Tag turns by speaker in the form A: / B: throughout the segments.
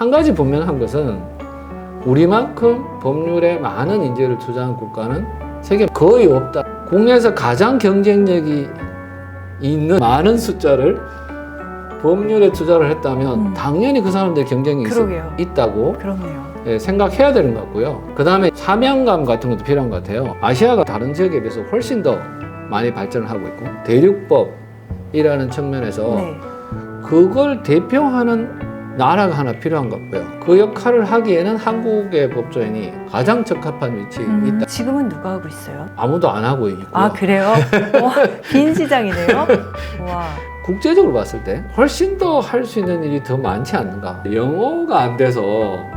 A: 한 가지 분명한 것은 우리만큼 법률에 많은 인재를 투자한 국가는 세계 거의 없다. 국내에서 가장 경쟁력이 있는 많은 숫자를 법률에 투자를 했다면 당연히 그 사람들의 경쟁이 있다고
B: 그렇네요.
A: 생각해야 되는 것 같고요. 그 다음에 사명감 같은 것도 필요한 것 같아요. 아시아가 다른 지역에 비해서 훨씬 더 많이 발전을 하고 있고 대륙법이라는 측면에서
B: 네.
A: 그걸 대표하는 나라가 하나 필요한 것 같고요. 그 역할을 하기에는 한국의 법조인이 가장 적합한 위치에 있다.
B: 지금은 누가 하고 있어요?
A: 아무도 안 하고 있고요.
B: 아, 그래요? 와, 빈 시장이네요. 와.
A: 국제적으로 봤을 때 훨씬 더 할 수 있는 일이 더 많지 않는가. 영어가 안 돼서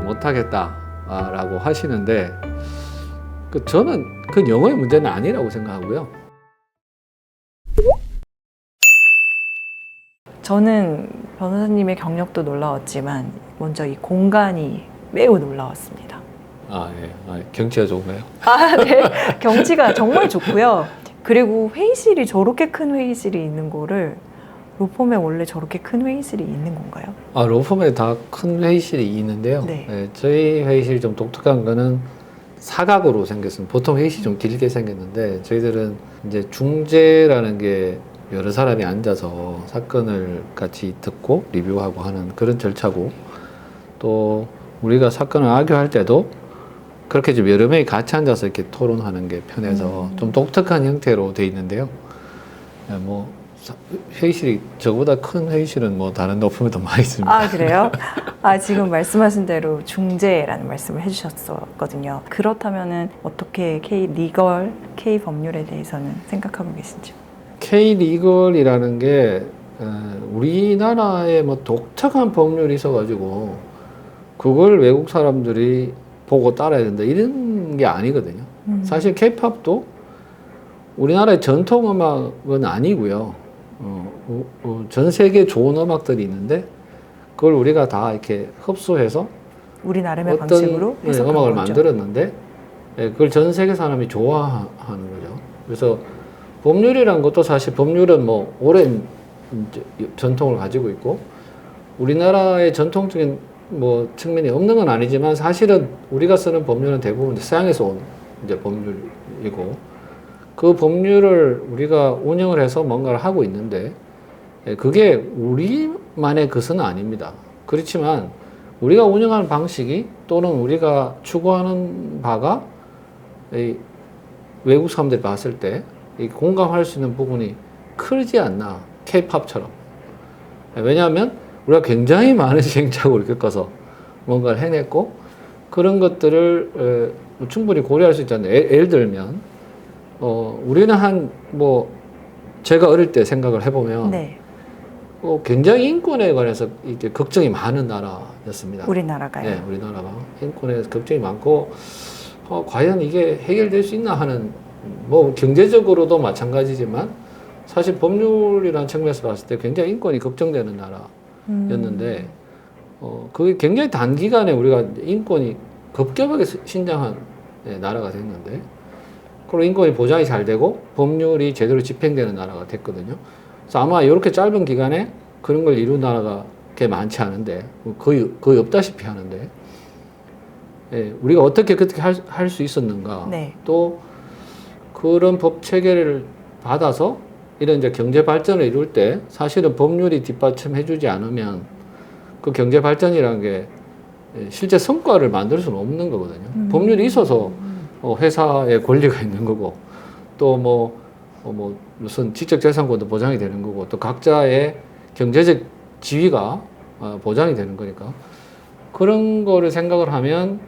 A: 못하겠다라고 하시는데 저는 그 영어의 문제는 아니라고 생각하고요.
B: 저는 변호사님의 경력도 놀라웠지만 먼저 이 공간이 매우 놀라웠습니다.
A: 경치가 좋은가요?
B: 아, 네. 경치가 정말 좋고요. 그리고 회의실이 저렇게 큰 회의실이 있는 거를 로펌에 원래 저렇게 큰 회의실이 있는 건가요?
A: 로펌에 다 큰 회의실이 있는데요.
B: 네.
A: 저희 회의실이 좀 독특한 거는 사각으로 생겼습니다. 보통 회의실이 좀 길게 생겼는데 저희들은 이제 중재라는 게 여러 사람이 앉아서 사건을 같이 듣고 리뷰하고 하는 그런 절차고, 또 우리가 사건을 악유할 때도 그렇게 좀 여러 명이 같이 앉아서 이렇게 토론하는 게 편해서 좀 독특한 형태로 돼 있는데요. 뭐 회의실이 저보다 큰 회의실은 뭐 다른 높음에도 많이 있습니다.
B: 아, 그래요? 지금 말씀하신 대로 중재라는 말씀을 해주셨었거든요. 그렇다면은 어떻게 K-리걸, K-법률에 대해서는 생각하고 계신지요?
A: K-리걸이라는 게 우리나라에 뭐 독특한 법률이 있어가지고 그걸 외국 사람들이 보고 따라야 된다 이런 게 아니거든요. 사실 K-팝도 우리나라의 전통 음악은 아니고요. 전 세계 좋은 음악들이 있는데 그걸 우리가 다 이렇게 흡수해서
B: 우리 나름의
A: 어떤
B: 방식으로 해석한
A: 음악을
B: 거죠.
A: 만들었는데 그걸 전 세계 사람이 좋아하는 거죠. 그래서 법률이란 것도 사실 법률은 뭐 오랜 전통을 가지고 있고 우리나라의 전통적인 뭐 측면이 없는 건 아니지만 사실은 우리가 쓰는 법률은 대부분 서양에서 온 이제 법률이고 그 법률을 우리가 운영을 해서 뭔가를 하고 있는데 그게 우리만의 것은 아닙니다. 그렇지만 우리가 운영하는 방식이 또는 우리가 추구하는 바가 외국 사람들이 봤을 때 공감할 수 있는 부분이 크지 않나. K-팝처럼. 왜냐하면 우리가 굉장히 많은 시행착오를 겪어서 뭔가를 해냈고 그런 것들을 충분히 고려할 수 있잖아요. 예를 들면 우리는 제가 어릴 때 생각을 해보면
B: 네.
A: 굉장히 인권에 관해서 이제 걱정이 많은 나라였습니다.
B: 우리나라가요?
A: 네, 우리나라가 인권에 대해서 걱정이 많고 과연 이게 해결될 수 있나 하는 뭐 경제적으로도 마찬가지지만 사실 법률이라는 측면에서 봤을 때 굉장히 인권이 걱정되는 나라였는데 그게 굉장히 단기간에 우리가 인권이 급격하게 신장한 나라가 됐는데 그리고 인권이 보장이 잘 되고 법률이 제대로 집행되는 나라가 됐거든요. 그래서 아마 이렇게 짧은 기간에 그런 걸 이룬 나라가 그렇게 많지 않은데 거의 없다시피 하는데 우리가 어떻게 그렇게 할 수 있었는가.
B: 네.
A: 또 그런 법 체계를 받아서 이런 이제 경제 발전을 이룰 때 사실은 법률이 뒷받침해주지 않으면 그 경제 발전이라는 게 실제 성과를 만들 수는 없는 거거든요. 법률이 있어서 회사의 권리가 있는 거고 또 무슨 지적재산권도 보장이 되는 거고 또 각자의 경제적 지위가 보장이 되는 거니까 그런 거를 생각을 하면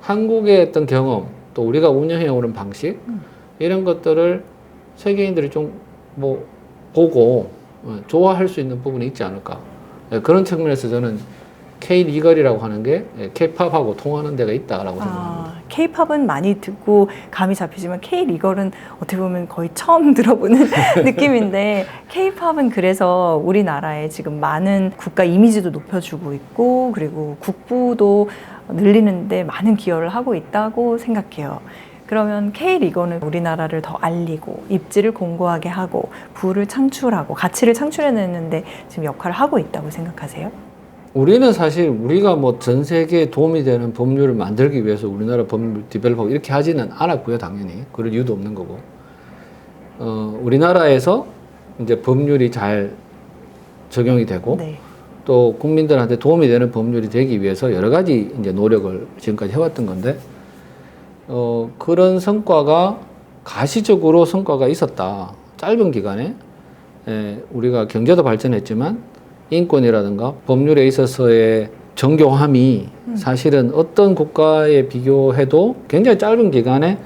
A: 한국의 어떤 경험 또 우리가 운영해 오는 방식 이런 것들을 세계인들이 좀 보고 좋아할 수 있는 부분이 있지 않을까. 그런 측면에서 저는 K-리걸이라고 하는 게 K-팝하고 통하는 데가 있다라고 생각합니다.
B: K-팝은 많이 듣고 감이 잡히지만 K-리걸은 어떻게 보면 거의 처음 들어보는 느낌인데 K-팝은 그래서 우리나라에 지금 많은 국가 이미지도 높여주고 있고 그리고 국부도 늘리는데 많은 기여를 하고 있다고 생각해요. 그러면 K-리걸은 우리나라를 더 알리고 입지를 공고하게 하고 부를 창출하고 가치를 창출해내는데 지금 역할을 하고 있다고 생각하세요?
A: 우리는 사실 우리가 뭐 전 세계에 도움이 되는 법률을 만들기 위해서 우리나라 법률 디벨롭하고 이렇게 하지는 않았고요, 당연히. 그럴 이유도 없는 거고. 우리나라에서 이제 법률이 잘 적용이 되고
B: 네.
A: 또 국민들한테 도움이 되는 법률이 되기 위해서 여러 가지 이제 노력을 지금까지 해왔던 건데, 그런 성과가 가시적으로 성과가 있었다. 짧은 기간에 우리가 경제도 발전했지만 인권이라든가 법률에 있어서의 정교함이 사실은 어떤 국가에 비교해도 굉장히 짧은 기간에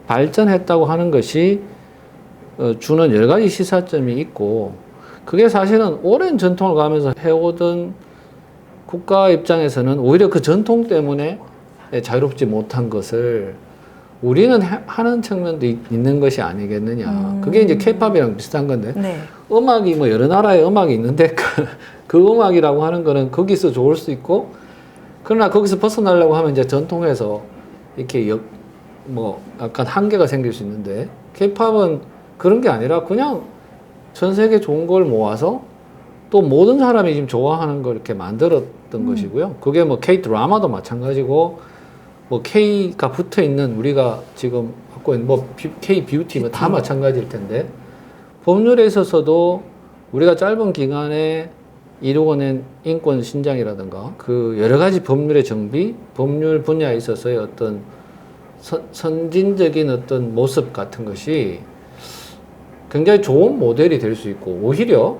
A: 발전했다고 하는 것이 주는 여러 가지 시사점이 있고, 그게 사실은 오랜 전통을 가면서 해오던 국가 입장에서는 오히려 그 전통 때문에 자유롭지 못한 것을 우리는 하는 측면도 있는 것이 아니겠느냐. 그게 이제 케이팝이랑 비슷한 건데,
B: 네.
A: 음악이 뭐 여러 나라의 음악이 있는데 그 음악이라고 하는 거는 거기서 좋을 수 있고, 그러나 거기서 벗어나려고 하면 이제 전통에서 이렇게 뭐 약간 한계가 생길 수 있는데, 케이팝은 그런 게 아니라 그냥 전 세계 좋은 걸 모아서 또 모든 사람이 지금 좋아하는 걸 이렇게 만들었던 것이고요. 그게 뭐 K 드라마도 마찬가지고, 뭐 K가 붙어 있는 우리가 지금 갖고 있는 뭐 K 뷰티 뭐 다 마찬가지일 텐데, 법률에 있어서도 우리가 짧은 기간에 이루어낸 인권 신장이라든가 그 여러 가지 법률의 정비, 법률 분야에 있어서의 어떤 선진적인 어떤 모습 같은 것이 굉장히 좋은 모델이 될 수 있고, 오히려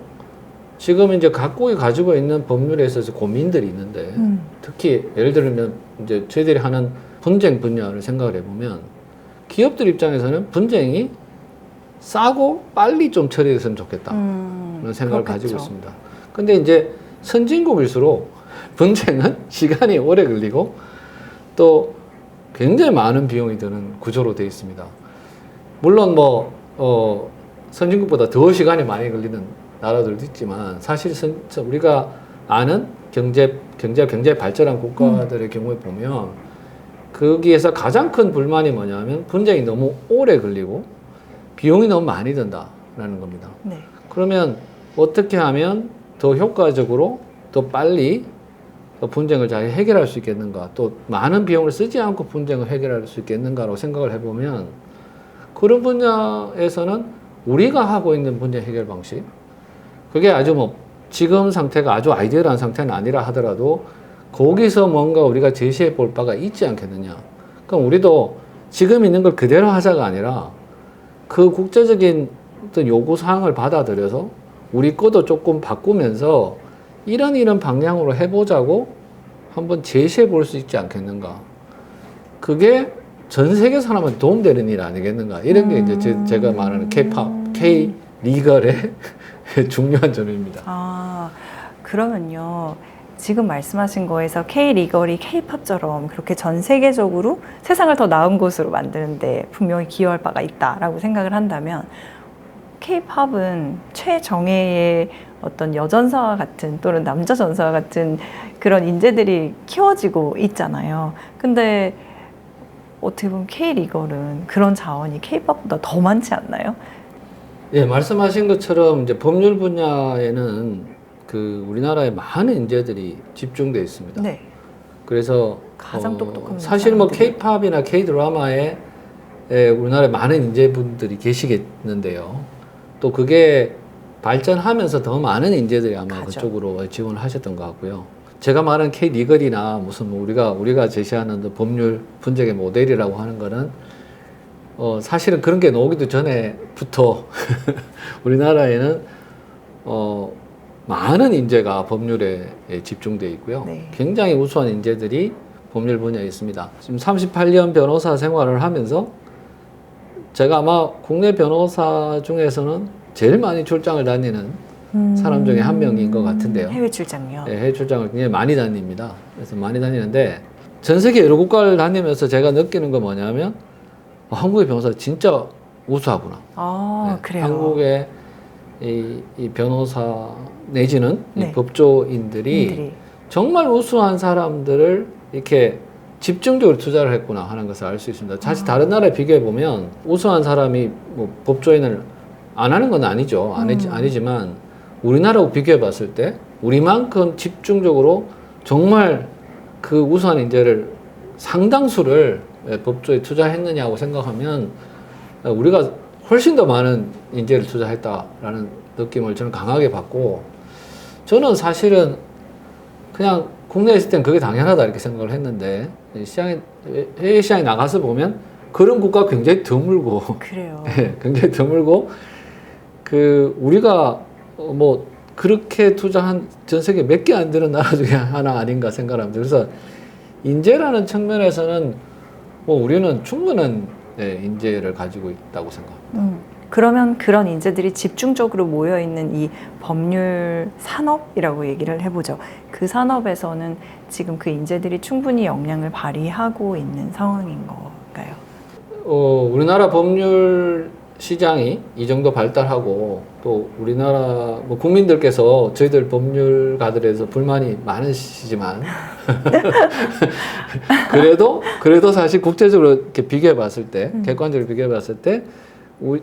A: 지금 이제 각국이 가지고 있는 법률에 있어서 고민들이 있는데, 특히 예를 들면 이제 저희들이 하는 분쟁 분야를 생각을 해보면 기업들 입장에서는 분쟁이 싸고 빨리 좀 처리됐으면 좋겠다 그런 생각을
B: 그렇겠죠.
A: 가지고 있습니다. 근데 이제 선진국일수록 분쟁은 시간이 오래 걸리고 또 굉장히 많은 비용이 드는 구조로 되어 있습니다. 물론 뭐 선진국보다 더 시간이 많이 걸리는 나라들도 있지만, 사실 우리가 아는 굉장히 발전한 국가들의 경우에 보면 거기에서 가장 큰 불만이 뭐냐면 분쟁이 너무 오래 걸리고 비용이 너무 많이 든다라는 겁니다.
B: 네.
A: 그러면 어떻게 하면 더 효과적으로 더 빨리 분쟁을 잘 해결할 수 있겠는가, 또 많은 비용을 쓰지 않고 분쟁을 해결할 수 있겠는가라고 생각을 해보면, 그런 분야에서는 우리가 하고 있는 분쟁 해결 방식, 그게 아주 뭐 지금 상태가 아주 아이디어한 상태는 아니라 하더라도 거기서 뭔가 우리가 제시해 볼 바가 있지 않겠느냐. 그럼 우리도 지금 있는 걸 그대로 하자가 아니라 그 국제적인 어떤 요구 사항을 받아들여서 우리 것도 조금 바꾸면서 이런 방향으로 해보자고 한번 제시해 볼 수 있지 않겠는가. 그게 전 세계 사람한테 도움되는 일 아니겠는가. 이런 게 이제 제가 말하는 K-팝, K-리걸의 중요한 점입니다.
B: 아, 그러면요. 지금 말씀하신 거에서 K-리걸이 K-팝처럼 그렇게 전 세계적으로 세상을 더 나은 곳으로 만드는데 분명히 기여할 바가 있다라고 생각을 한다면, K-팝은 최정예의 어떤 여전사와 같은 또는 남자 전사와 같은 그런 인재들이 키워지고 있잖아요. 근데 어떻게 보면 K-리걸은 그런 자원이 K-팝보다 더 많지 않나요?
A: 예, 말씀하신 것처럼 이제 법률 분야에는 그 우리나라에 많은 인재들이 집중되어 있습니다.
B: 네.
A: 그래서
B: 가장 똑똑한
A: 사실 뭐
B: 사람들이.
A: K-팝이나 K-드라마에 우리나라에 많은 인재분들이 계시겠는데요. 또 그게 발전하면서 더 많은 인재들이 아마
B: 가죠.
A: 그쪽으로 지원을 하셨던 것 같고요. 제가 말하는 K-리걸이나 무슨 뭐 우리가 제시하는 법률 분쟁의 모델이라고 하는 거는 사실은 그런 게 나오기도 전에부터 우리나라에는 많은 인재가 법률에 집중되어 있고요.
B: 네.
A: 굉장히 우수한 인재들이 법률 분야에 있습니다. 지금 38년 변호사 생활을 하면서 제가 아마 국내 변호사 중에서는 제일 많이 출장을 다니는 사람 중에 한 명인 것 같은데요.
B: 해외 출장요.
A: 네, 해외 출장을 굉장히 많이 다닙니다. 그래서 많이 다니는데 전 세계 여러 국가를 다니면서 제가 느끼는 건 뭐냐면 한국의 변호사 진짜 우수하구나.
B: 아,
A: 네,
B: 그래요.
A: 한국의 이 변호사 내지는 이
B: 네.
A: 법조인들이 정말 우수한 사람들을 이렇게 집중적으로 투자를 했구나 하는 것을 알 수 있습니다. 사실 다른 나라에 비교해 보면 우수한 사람이 뭐 법조인을 안 하는 건 아니죠. 아니지만 우리나라하고 비교해 봤을 때 우리만큼 집중적으로 정말 그 우수한 인재를 상당수를 법조에 투자했느냐고 생각하면 우리가 훨씬 더 많은 인재를 투자했다라는 느낌을 저는 강하게 받고, 저는 사실은 그냥 국내에 있을 땐 그게 당연하다 이렇게 생각을 했는데 해외 시장에 나가서 보면 그런 국가가 굉장히 드물고
B: 그래요.
A: 네, 굉장히 드물고 우리가 뭐 그렇게 투자한 전 세계 몇 개 안 되는 나라 중에 하나 아닌가 생각합니다. 그래서 인재라는 측면에서는 뭐 우리는 충분한 인재를 가지고 있다고 생각합니다.
B: 그러면 그런 인재들이 집중적으로 모여있는 이 법률 산업이라고 얘기를 해보죠. 그 산업에서는 지금 그 인재들이 충분히 역량을 발휘하고 있는 상황인 건가요?
A: 우리나라 법률 시장이 이 정도 발달하고 또 우리나라 뭐 국민들께서 저희들 법률가들에서 불만이 많으시지만 그래도 사실 국제적으로 이렇게 비교해 봤을 때 객관적으로 비교해 봤을 때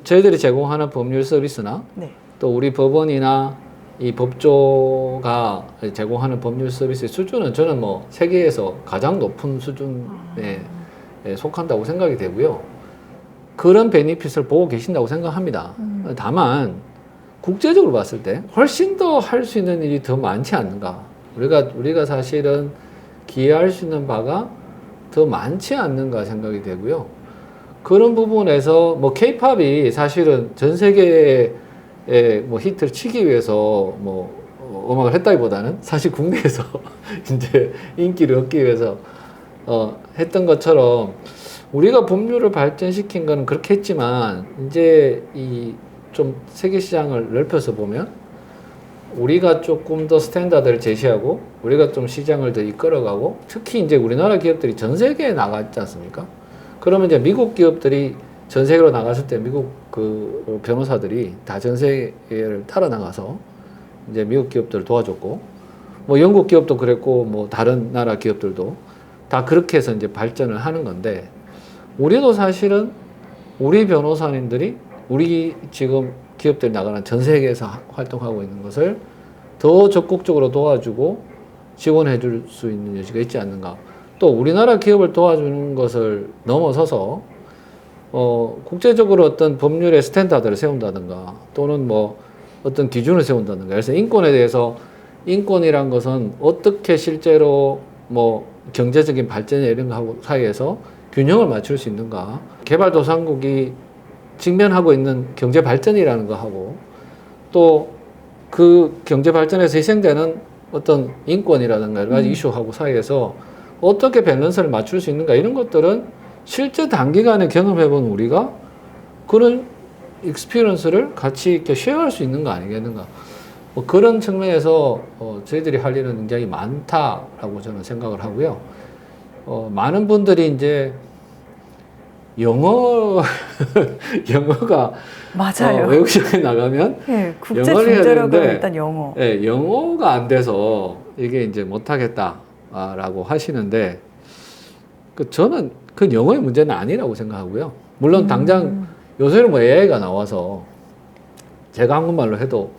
A: 저희들이 제공하는 법률 서비스나
B: 네.
A: 또 우리 법원이나 이 법조가 제공하는 법률 서비스의 수준은 저는 뭐 세계에서 가장 높은 수준에 속한다고 생각이 되고요. 그런 베니핏을 보고 계신다고 생각합니다. 다만 국제적으로 봤을 때 훨씬 더 할 수 있는 일이 더 많지 않는가. 우리가 사실은 기여할 수 있는 바가 더 많지 않는가 생각이 되고요. 그런 부분에서 뭐 K-팝이 사실은 전 세계에 뭐 히트를 치기 위해서 뭐 음악을 했다기보다는 사실 국내에서 이제 인기를 얻기 위해서 했던 것처럼 우리가 법률을 발전시킨 건 그렇게 했지만 이제 이 좀 세계 시장을 넓혀서 보면 우리가 조금 더 스탠다드를 제시하고 우리가 좀 시장을 더 이끌어가고 특히 이제 우리나라 기업들이 전 세계에 나갔지 않습니까? 그러면 이제 미국 기업들이 전 세계로 나갔을 때 미국 그 변호사들이 다 전 세계를 따라 나가서 이제 미국 기업들을 도와줬고 뭐 영국 기업도 그랬고 뭐 다른 나라 기업들도 다 그렇게 해서 이제 발전을 하는 건데 우리도 사실은 우리 변호사님들이 우리 지금 기업들이 나가는 전 세계에서 활동하고 있는 것을 더 적극적으로 도와주고 지원해 줄 수 있는 여지가 있지 않는가. 또 우리나라 기업을 도와주는 것을 넘어서서 국제적으로 어떤 법률의 스탠다드를 세운다든가 또는 뭐 어떤 기준을 세운다든가. 그래서 인권에 대해서 인권이란 것은 어떻게 실제로 뭐 경제적인 발전이나 이런 거하고 사이에서 균형을 맞출 수 있는가. 개발도상국이 직면하고 있는 경제 발전이라는 거 하고 또 그 경제 발전에서 희생되는 어떤 인권이라든가 여러 가지 이슈하고 사이에서 어떻게 밸런스를 맞출 수 있는가 이런 것들은 실제 단기간에 경험해본 우리가 그런 익스피리언스를 같이 이렇게 쉐어할 수 있는 거 아니겠는가. 뭐 그런 측면에서 저희들이 할 일은 굉장히 많다라고 저는 생각을 하고요. 많은 분들이 이제 영어가
B: 맞아요.
A: 외국 시장에 나가면
B: 네, 국제
A: 영어를 해야
B: 중재라고
A: 되는데
B: 일단 영어.
A: 네, 영어가 안 돼서 이게 이제 못하겠다라고 하시는데 저는 그 영어의 문제는 아니라고 생각하고요. 물론 당장 요새는 뭐 AI가 나와서 제가 한국말로 해도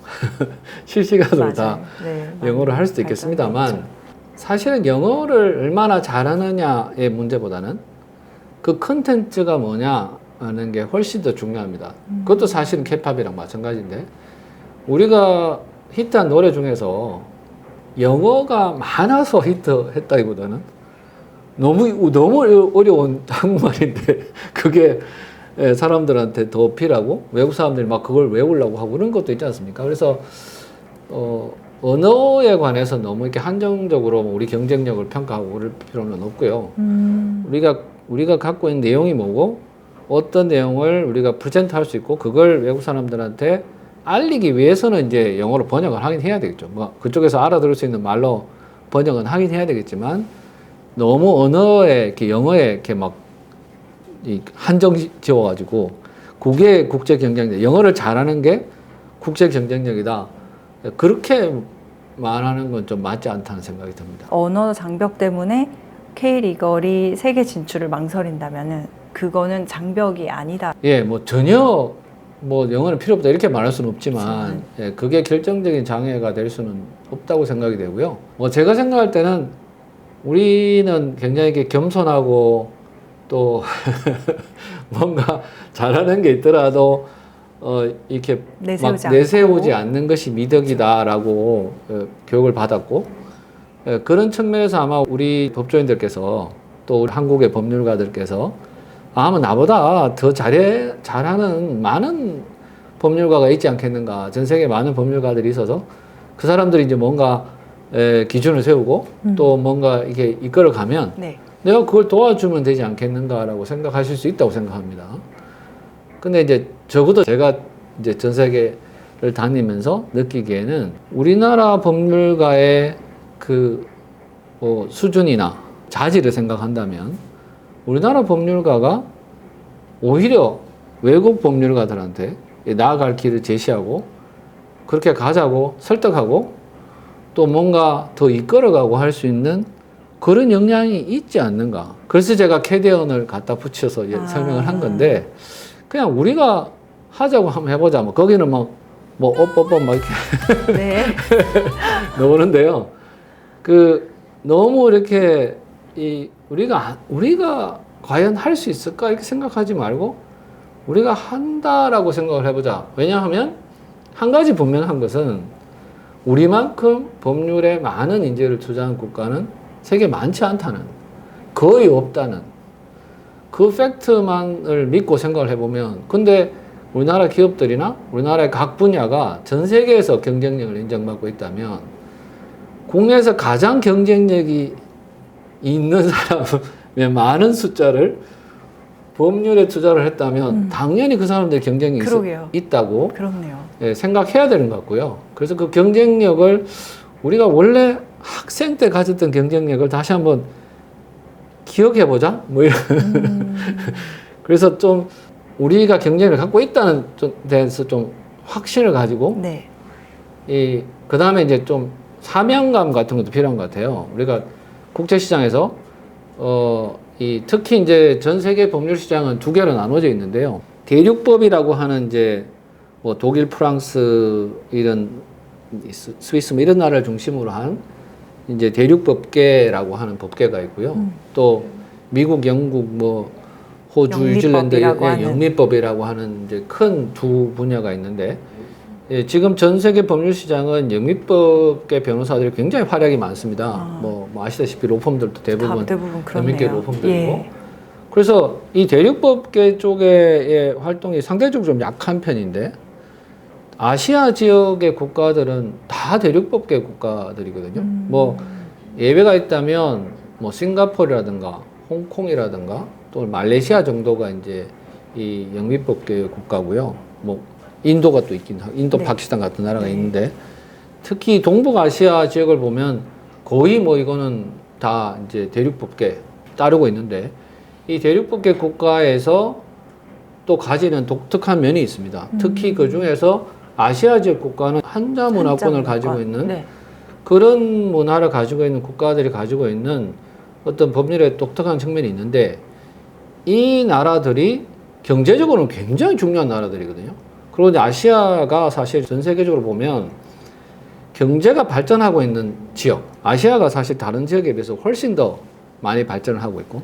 A: 실시간으로 다
B: 네,
A: 영어를 할 수도 있겠습니다만 사실은 영어를 얼마나 잘하느냐의 문제보다는 그 컨텐츠가 뭐냐 하는 게 훨씬 더 중요합니다. 그것도 사실은 K-팝이랑 마찬가지인데 우리가 히트한 노래 중에서 영어가 많아서 히트했다기보다는 너무 어려운 한국말인데 그게 사람들한테 더 어필하고 외국 사람들이 막 그걸 외우려고 하고 그런 것도 있지 않습니까? 그래서 언어에 관해서 너무 이렇게 한정적으로 우리 경쟁력을 평가하고 그럴 필요는 없고요. 우리가 갖고 있는 내용이 뭐고 어떤 내용을 우리가 프레젠트 할 수 있고 그걸 외국 사람들한테 알리기 위해서는 이제 영어로 번역을 하긴 해야 되겠죠. 뭐 그쪽에서 알아들을 수 있는 말로 번역은 하긴 해야 되겠지만 너무 언어에 이렇게 영어에 이렇게 막 한정 지어가지고 그게 국제 경쟁력, 영어를 잘하는 게 국제 경쟁력이다. 그렇게 말하는 건 좀 맞지 않다는 생각이 듭니다.
B: 언어 장벽 때문에 K-리걸이 세계 진출을 망설인다면은 그거는 장벽이 아니다.
A: 예, 뭐 전혀 뭐 영어는 필요 없다 이렇게 말할 수는 없지만 예, 그게 결정적인 장애가 될 수는 없다고 생각이 되고요. 뭐 제가 생각할 때는 우리는 굉장히 이렇게 겸손하고 또 뭔가 잘하는 게 있더라도 이렇게 내세우지 않는 것이 미덕이다라고 교육을 받았고 그런 측면에서 아마 우리 법조인들께서 또 우리 한국의 법률가들께서 아마 나보다 더 잘하는 많은 법률가가 있지 않겠는가. 전 세계에 많은 법률가들이 있어서 그 사람들이 이제 뭔가 기준을 세우고 또 뭔가 이렇게 이끌어가면 내가 그걸 도와주면 되지 않겠는가라고 생각하실 수 있다고 생각합니다. 근데 이제 적어도 제가 이제 전 세계를 다니면서 느끼기에는 우리나라 법률가의 그 수준이나 자질을 생각한다면 우리나라 법률가가 오히려 외국 법률가들한테 나아갈 길을 제시하고 그렇게 가자고 설득하고 또 뭔가 더 이끌어가고 할 수 있는 그런 역량이 있지 않는가. 그래서 제가 캐대언을 갖다 붙여서 설명을 한 건데 그냥 우리가 하자고 한번 해보자. 뭐 거기는 뭐 뽀뽀뽀 막 이렇게
B: 네.
A: 나오는데요. 그 너무 이렇게 우리가 과연 할 수 있을까 이렇게 생각하지 말고 우리가 한다라고 생각을 해보자. 왜냐하면 한 가지 분명한 것은 우리만큼 법률에 많은 인재를 투자한 국가는 세계에 많지 않다는, 거의 없다는 그 팩트만을 믿고 생각을 해보면, 근데 우리나라 기업들이나 우리나라의 각 분야가 전 세계에서 경쟁력을 인정받고 있다면 국내에서 가장 경쟁력이 있는 사람의 많은 숫자를 법률에 투자를 했다면 당연히 그 사람들의 경쟁이 있다고 생각해야 되는 것 같고요. 그래서 그 경쟁력을 우리가 원래 학생 때 가졌던 경쟁력을 다시 한번 기억해보자. 뭐 이런. 그래서 좀 우리가 경쟁력을 갖고 있다는 데서 좀 확신을 가지고 그 다음에 이제 좀 사명감 같은 것도 필요한 것 같아요. 우리가 국제시장에서 특히 이제 전 세계 법률 시장은 두 개로 나눠져 있는데요. 대륙법이라고 하는 이제 뭐 독일, 프랑스 이런 스위스 뭐 이런 나라를 중심으로 한 이제 대륙법계라고 하는 법계가 있고요. 또 미국, 영국, 뭐 호주, 뉴질랜드 영미법이라고 하는 이제 큰 두 분야가 있는데 지금 전 세계 법률 시장은 영미법계 변호사들이 굉장히 활약이 많습니다. 뭐 아시다시피 로펌들도 대부분 영미계 로펌들이고 그래서 이 대륙법계 쪽의 활동이 상대적으로 좀 약한 편인데 아시아 지역의 국가들은 다 대륙법계 국가들이거든요. 뭐 예외가 있다면 뭐 싱가포르라든가 홍콩이라든가 또 말레이시아 정도가 이제 이 영미법계 국가고요. 뭐 인도가 또 있긴 하고 인도, 파키스탄 같은 나라가 있는데 특히 동북아시아 지역을 보면 거의 뭐 이거는 다 이제 대륙법계 따르고 있는데 이 대륙법계 국가에서 또 가지는 독특한 면이 있습니다. 특히 그 중에서 아시아 지역 국가는 한자 문화권을 가지고 있는 그런 문화를 가지고 있는 국가들이 가지고 있는 어떤 법률의 독특한 측면이 있는데 이 나라들이 경제적으로는 굉장히 중요한 나라들이거든요. 그리고 이제 아시아가 사실 전 세계적으로 보면 경제가 발전하고 있는 지역, 아시아가 사실 다른 지역에 비해서 훨씬 더 많이 발전을 하고 있고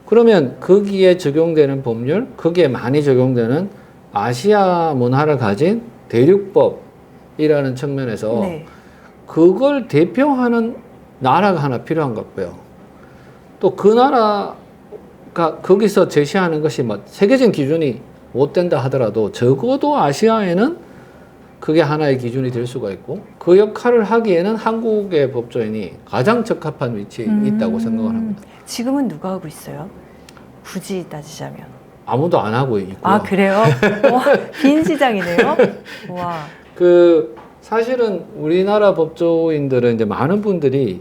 A: 그러면 거기에 적용되는 법률, 거기에 많이 적용되는 아시아 문화를 가진 대륙법이라는 측면에서 그걸 대표하는 나라가 하나 필요한 것 같고요. 또 그 나라가 거기서 제시하는 것이 뭐 세계적인 기준이 못 된다 하더라도 적어도 아시아에는 그게 하나의 기준이 될 수가 있고 그 역할을 하기에는 한국의 법조인이 가장 적합한 위치에 있다고 생각을 합니다.
B: 지금은 누가 하고 있어요? 굳이 따지자면.
A: 아무도 안 하고 있고요.
B: 아, 그래요? 와, 빈 시장이네요. 와.
A: 사실은 우리나라 법조인들은 이제 많은 분들이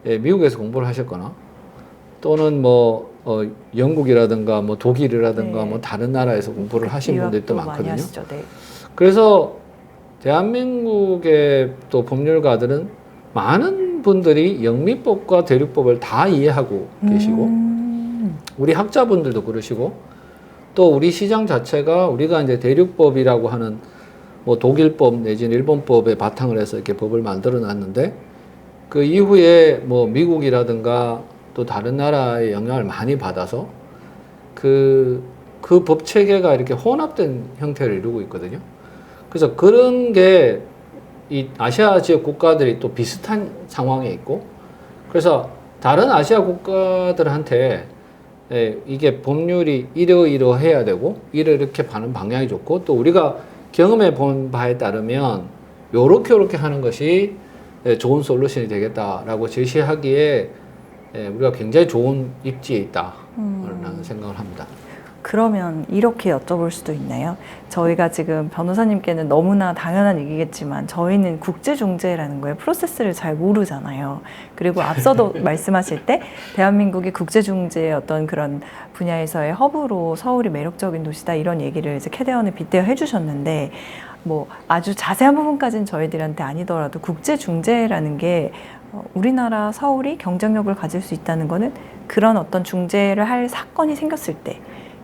A: 미국에서 공부를 하셨거나 또는 뭐 영국이라든가 뭐 독일이라든가 뭐 다른 나라에서 공부를 하신 분들도 많거든요. 그래서 대한민국의 또 법률가들은 많은 분들이 영미법과 대륙법을 다 이해하고 계시고 우리 학자분들도 그러시고 또 우리 시장 자체가 우리가 이제 대륙법이라고 하는 뭐 독일법 내지는 일본법에 바탕을 해서 이렇게 법을 만들어 놨는데 그 이후에 뭐 미국이라든가 또 다른 나라의 영향을 많이 받아서 그 법 체계가 이렇게 혼합된 형태를 이루고 있거든요. 그래서 그런 게 이 아시아 지역 국가들이 또 비슷한 상황에 있고 그래서 다른 아시아 국가들한테 이게 법률이 이러이러해야 되고 이렇게 가는 방향이 좋고 또 우리가 경험해 본 바에 따르면 요렇게 하는 것이 좋은 솔루션이 되겠다라고 제시하기에 우리가 굉장히 좋은 입지에 있다라는 생각을 합니다.
B: 그러면 이렇게 여쭤볼 수도 있나요? 저희가 지금 변호사님께는 너무나 당연한 얘기겠지만 저희는 국제중재라는 거에 프로세스를 잘 모르잖아요. 그리고 앞서도 말씀하실 때 대한민국이 국제중재의 어떤 그런 분야에서의 허브로 서울이 매력적인 도시다 이런 얘기를 이제 캐대언에 빗대어 해주셨는데 뭐 아주 자세한 부분까지는 저희들한테 아니더라도 국제중재라는 게 우리나라 서울이 경쟁력을 가질 수 있다는 거는 그런 어떤 중재를 할 사건이 생겼을 때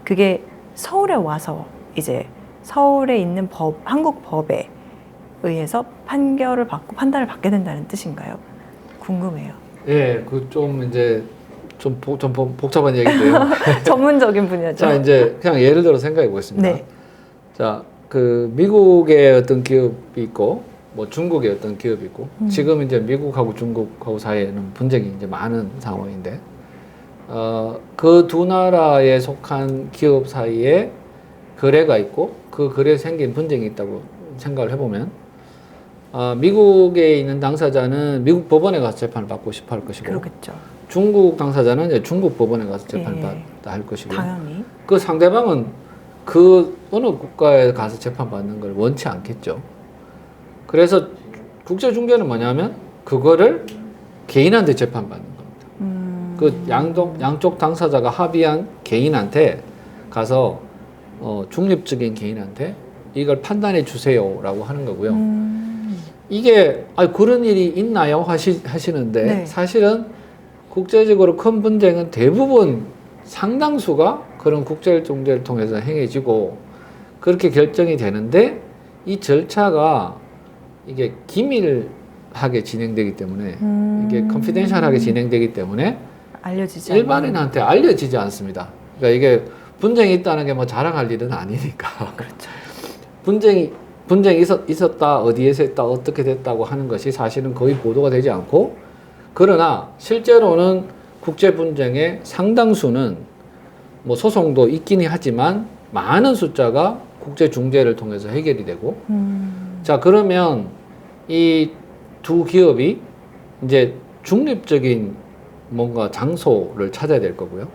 B: 그게 서울에 와서 이제 서울에 있는 법, 한국 법에 의해서 판결을 받고 판단을 받게 된다는 뜻인가요? 궁금해요.
A: 예, 그 좀 이제 좀 복잡한 얘기인데요.
B: 전문적인 분야죠.
A: 자, 이제 그냥 예를 들어 생각해 보겠습니다.
B: 네.
A: 자, 그 미국의 어떤 기업이 있고 뭐 중국의 어떤 기업이 있고 지금 이제 미국하고 중국하고 사이에는 분쟁이 이제 많은 상황인데 그 두 나라에 속한 기업 사이에 거래가 있고 그 거래에 생긴 분쟁이 있다고 생각을 해보면 미국에 있는 당사자는 미국 법원에 가서 재판을 받고 싶어 할 것이고
B: 그렇겠죠.
A: 중국 당사자는 이제 중국 법원에 가서 재판을 받다 할 것이고
B: 당연히.
A: 그 상대방은 그 어느 국가에 가서 재판받는 걸 원치 않겠죠. 그래서 국제중재는 뭐냐면 그거를 개인한테 재판받는 겁니다. 그 양쪽 당사자가 합의한 개인한테 가서 중립적인 개인한테 이걸 판단해 주세요라고 하는 거고요. 이게 그런 일이 있나요? 하시는데
B: 네.
A: 사실은 국제적으로 큰 분쟁은 대부분 상당수가 그런 국제중재를 통해서 행해지고 그렇게 결정이 되는데 이 절차가 이게 기밀하게 진행되기 때문에 이게 컨피덴셜하게 진행되기 때문에
B: 알려지지
A: 일반인한테 알려지지 않습니다. 그러니까 이게 분쟁이 있다는 게 뭐 자랑할 일은 아니니까.
B: 그렇죠.
A: 분쟁이 있었다, 어디에서 했다, 어떻게 됐다고 하는 것이 사실은 거의 보도가 되지 않고 그러나 실제로는 국제 분쟁의 상당수는 뭐 소송도 있긴 하지만 많은 숫자가 국제 중재를 통해서 해결이 되고 자 그러면 이 두 기업이 이제 중립적인 뭔가 장소를 찾아야 될 거고요.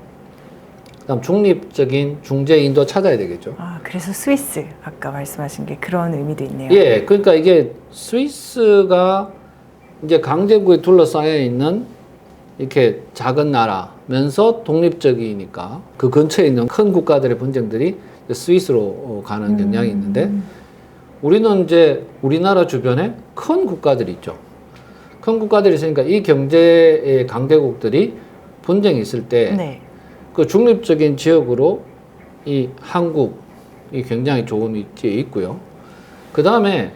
A: 그다음 중립적인 중재인도 찾아야 되겠죠.
B: 그래서 스위스 아까 말씀하신 게 그런 의미도 있네요.
A: 예, 그러니까 이게 스위스가 이제 강대국에 둘러싸여 있는 이렇게 작은 나라면서 독립적이니까 그 근처에 있는 큰 국가들의 분쟁들이 스위스로 가는 경향이 있는데 우리는 이제 우리나라 주변에 큰 국가들이 있죠. 큰 국가들이 있으니까 이 경제의 강대국들이 분쟁이 있을 때 그 중립적인 지역으로 이 한국이 굉장히 좋은 위치에 있고요. 그 다음에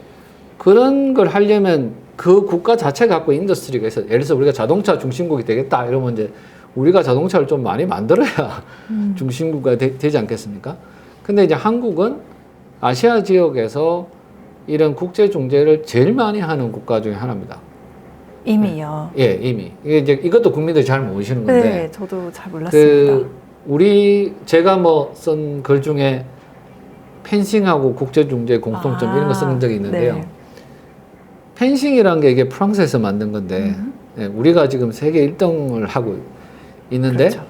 A: 그런 걸 하려면 그 국가 자체가 갖고 인더스트리가 있어요. 예를 들어서 우리가 자동차 중심국이 되겠다 이러면 이제 우리가 자동차를 좀 많이 만들어야 중심국가 되지 않겠습니까? 근데 이제 한국은 아시아 지역에서 이런 국제 중재를 제일 많이 하는 국가 중에 하나입니다.
B: 이미요.
A: 예, 이미. 이게 이제 이것도 국민들이 잘 모르시는 건데.
B: 네, 저도 잘 몰랐습니다.
A: 제가 뭐 쓴 글 중에 펜싱하고 국제중재 공통점 이런 거 쓴 적이 있는데요.
B: 네.
A: 펜싱이라는 게 이게 프랑스에서 만든 건데, 예, 우리가 지금 세계 1등을 하고 있는데,
B: 그렇죠.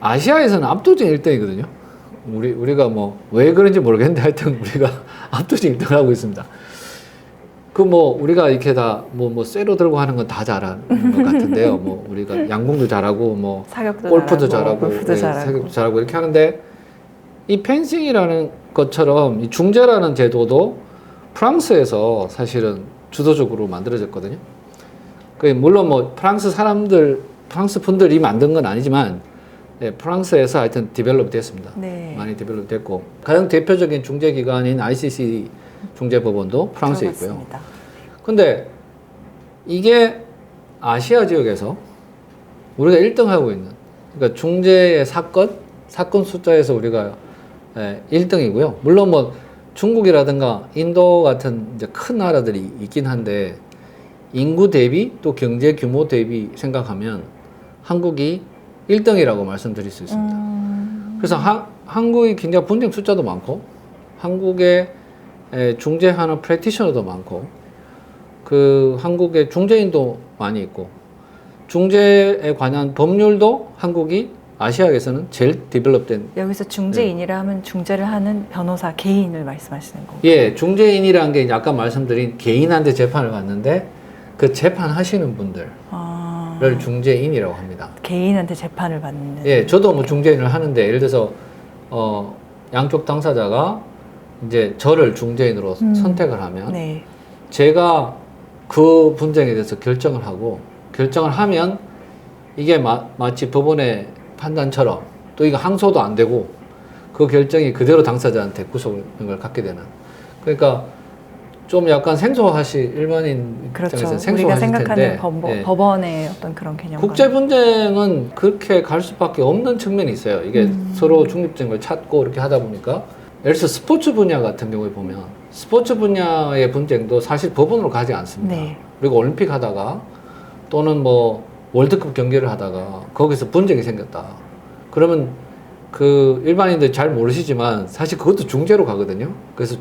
A: 아시아에서는 압도적 1등이거든요. 우리가 뭐, 왜 그런지 모르겠는데 하여튼 우리가 압도적 1등을 하고 있습니다. 우리가 이렇게 다, 쇠로 들고 하는 건 다 잘하는 것 같은데요. 우리가 양궁도 잘하고, 골프도 잘하고, 사격도 잘하고 이렇게 하는데, 이 펜싱이라는 것처럼 이 중재라는 제도도 프랑스에서 사실은 주도적으로 만들어졌거든요. 물론 프랑스 분들이 만든 건 아니지만, 예, 프랑스에서 하여튼 디벨롭 됐습니다.
B: 네.
A: 많이 디벨롭 됐고 가장 대표적인 중재기관인 ICC 중재법원도 프랑스에 있고요.
B: 들어봤습니다.
A: 근데 이게 아시아 지역에서 우리가 1등하고 있는, 그러니까 중재의 사건 숫자에서 우리가 1등이고요. 물론 뭐 중국이라든가 인도 같은 이제 큰 나라들이 있긴 한데 인구 대비 또 경제 규모 대비 생각하면 한국이 1등이라고 말씀드릴 수 있습니다. 그래서 한국이 굉장히 분쟁 숫자도 많고 한국의 중재하는 프랙티셔너도 많고 그 한국의 중재인도 많이 있고 중재에 관한 법률도 한국이 아시아에서는 제일 디벨롭된.
B: 여기서 중재인이라 하면 중재를 하는 변호사 개인을 말씀하시는 거고.
A: 예, 중재인이라는 게 아까 말씀드린 개인한테 재판을 받는데 그 재판하시는 분들을 중재인이라고 합니다.
B: 개인한테 재판을 받는.
A: 예, 저도 뭐 중재인을 하는데 예를 들어서 양쪽 당사자가 이제 저를 중재인으로 선택을 하면
B: 네.
A: 제가 그 분쟁에 대해서 결정을 하고 결정을 하면 이게 마치 법원의 판단처럼 또 이거 항소도 안 되고 그 결정이 그대로 당사자한테 구속력을 갖게 되는. 그러니까 좀 약간 일반인
B: 그렇죠.
A: 입장에서
B: 우리가
A: 생소하실
B: 생각하는
A: 텐데
B: 법원의 어떤 그런 개념.
A: 국제 분쟁은 그렇게 갈 수밖에 없는 측면이 있어요. 이게 서로 중립점을 찾고 이렇게 하다 보니까 예를 들어서 스포츠 분야 같은 경우에 보면 스포츠 분야의 분쟁도 사실 법원으로 가지 않습니다.
B: 네.
A: 그리고 올림픽 하다가 또는 뭐 월드컵 경기를 하다가 거기서 분쟁이 생겼다. 그러면 그 일반인들 잘 모르시지만 사실 그것도 중재로 가거든요. 그래서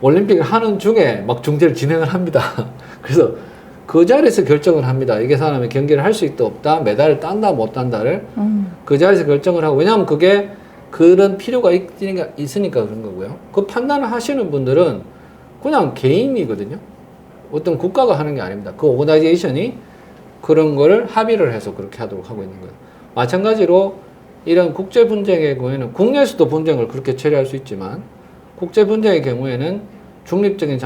A: 올림픽을 하는 중에 막 중재를 진행을 합니다. 그래서 그 자리에서 결정을 합니다. 이게 사람이 경기를 할 수 있다 없다, 메달을 딴다 못 딴다를 그 자리에서 결정을 하고, 왜냐하면 그게 그런 필요가 있으니까 그런 거고요. 그 판단을 하시는 분들은 그냥 개인이거든요. 어떤 국가가 하는 게 아닙니다. 그 오거나이제이션이 그런 거를 합의를 해서 그렇게 하도록 하고 있는 거예요. 마찬가지로 이런 국제 분쟁의 경우에는 국내에서도 분쟁을 그렇게 처리할 수 있지만 국제 분쟁의 경우에는 중립적인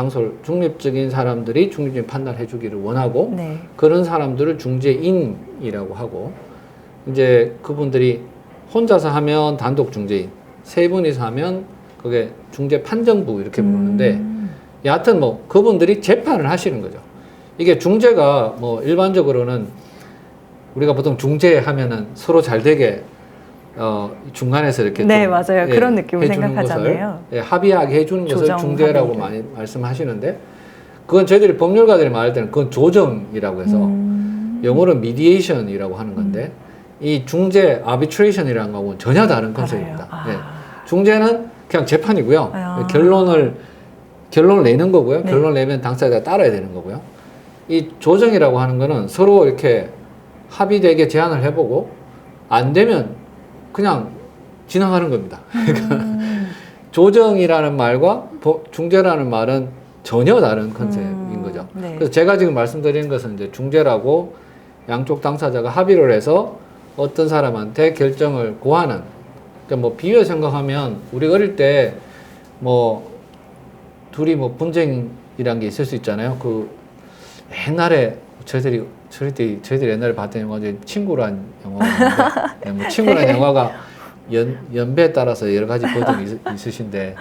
A: 사람들이 중립적인 판단을 해주기를 원하고
B: 네.
A: 그런 사람들을 중재인이라고 하고, 이제 그분들이 혼자서 하면 단독 중재인, 세 분이서 하면 그게 중재 판정부 이렇게 부르는데 여하튼 뭐 그분들이 재판을 하시는 거죠. 이게 중재가 뭐 일반적으로는 우리가 보통 중재하면은 서로 잘 되게 중간에서 이렇게
B: 네,
A: 좀,
B: 맞아요. 그런 느낌을
A: 해주는
B: 생각하잖아요.
A: 것을, 합의하게 해주는 것을
B: 조정
A: 중재라고
B: 합의를.
A: 많이 말씀하시는데 그건 저희들이 법률가들이 말할 때는 그건 조정이라고 해서 영어로 mediation이라고 하는 건데 이 중재 arbitration이라는 거하고는 전혀 다른 컨셉입니다.
B: 아.
A: 네. 중재는 그냥 재판이고요.
B: 아.
A: 결론을 내는 거고요.
B: 네.
A: 결론을 내면 당사자가 따라야 되는 거고요. 이 조정이라고 하는 거는 서로 이렇게 합의되게 제안을 해보고 안 되면 그냥 지나가는 겁니다. 그러니까 조정이라는 말과 중재라는 말은 전혀 다른 컨셉인 거죠.
B: 네.
A: 그래서 제가 지금 말씀드리는 것은 이제 중재라고 양쪽 당사자가 합의를 해서 어떤 사람한테 결정을 고하는. 그러니까 뭐 비유해 생각하면 우리 어릴 때 뭐 둘이 뭐 분쟁이란 게 있을 수 있잖아요. 그 옛날에 저희들이 옛날에 봤던 영화 중에 친구란 영화가 있는데 뭐 친구란 영화가 연배에 따라서 여러 가지 버전이 있으신데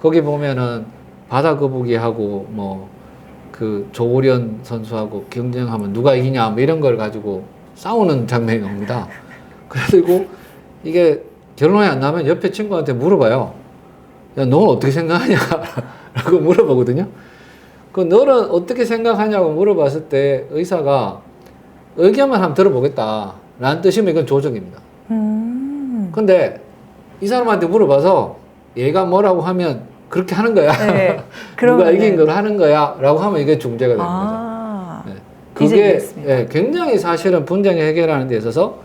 A: 거기 보면은 바다 거북이하고 뭐 그 조우련 선수하고 경쟁하면 누가 이기냐 뭐 이런 걸 가지고 싸우는 장면이 나옵니다. 그리고 이게 결론이 안 나면 옆에 친구한테 물어봐요. 야, 너는 어떻게 생각하냐? 라고 물어보거든요. 그 너는 어떻게 생각하냐고 물어봤을 때 의사가 의견만 한번 들어보겠다 라는 뜻이면 이건 조정입니다. 근데 이 사람한테 물어봐서 얘가 뭐라고 하면 그렇게 하는 거야.
B: 네.
A: 누가 이긴 걸 하는 거야 라고 하면 이게 중재가 되는
B: 아.
A: 거죠. 네.
B: 이제
A: 그게
B: 이해했습니다.
A: 굉장히 사실은 분쟁을 해결하는 데 있어서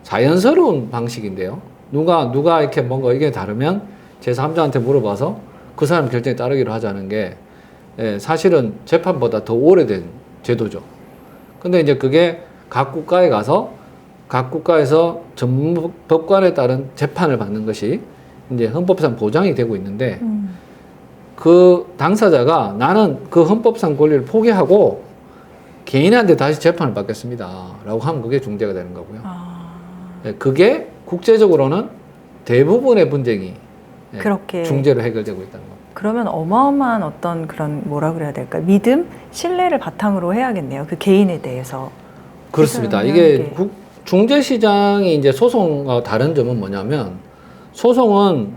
A: 자연스러운 방식인데요. 누가 이렇게 뭔가 의견이 다르면 제3자한테 물어봐서 그 사람 결정에 따르기로 하자는 게 사실은 재판보다 더 오래된 제도죠. 근데 이제 그게 각 국가에 가서 각 국가에서 전문 법관에 따른 재판을 받는 것이 이제 헌법상 보장이 되고 있는데 그 당사자가 나는 그 헌법상 권리를 포기하고 개인한테 다시 재판을 받겠습니다 라고 하면 그게 중재가 되는 거고요. 그게 국제적으로는 대부분의 분쟁이
B: 그렇게
A: 중재로 해결되고 있다는 겁니다.
B: 그러면 어마어마한 어떤 그런 뭐라 그래야 될까요? 믿음, 신뢰를 바탕으로 해야겠네요. 그 개인에 대해서.
A: 그렇습니다.
B: 그
A: 이게 중재 시장이 이제 소송과 다른 점은 뭐냐면 소송은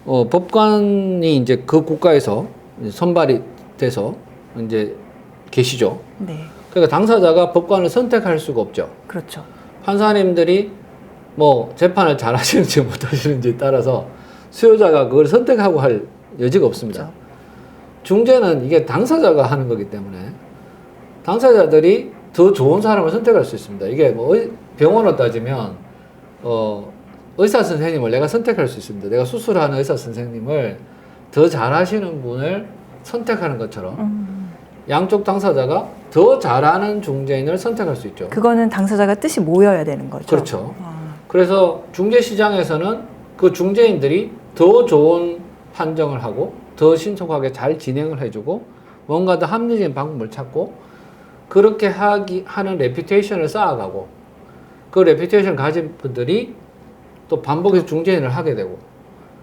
A: 법관이 이제 그 국가에서 선발이 돼서 이제 계시죠.
B: 네,
A: 그러니까 당사자가 법관을 선택할 수가 없죠.
B: 그렇죠.
A: 판사님들이 뭐 재판을 잘 하시는지 못하시는지에 따라서 수요자가 그걸 선택하고 할 여지가 없습니다.
B: 그렇죠.
A: 중재는 이게 당사자가 하는 거기 때문에 당사자들이 더 좋은 사람을 선택할 수 있습니다. 이게 뭐 병원을 따지면 의사 선생님을 내가 선택할 수 있습니다. 내가 수술하는 의사 선생님을 더 잘하시는 분을 선택하는 것처럼 양쪽 당사자가 더 잘하는 중재인을 선택할 수 있죠.
B: 그거는 당사자가 뜻이 모여야 되는 거죠.
A: 그렇죠. 그래서 중재 시장에서는 그 중재인들이 더 좋은 판정을 하고 더 신속하게 잘 진행을 해주고 뭔가 더 합리적인 방법을 찾고 그렇게 하는 레퓨테이션을 쌓아가고 그 레퓨테이션을 가진 분들이 또 반복해서 중재인을 하게 되고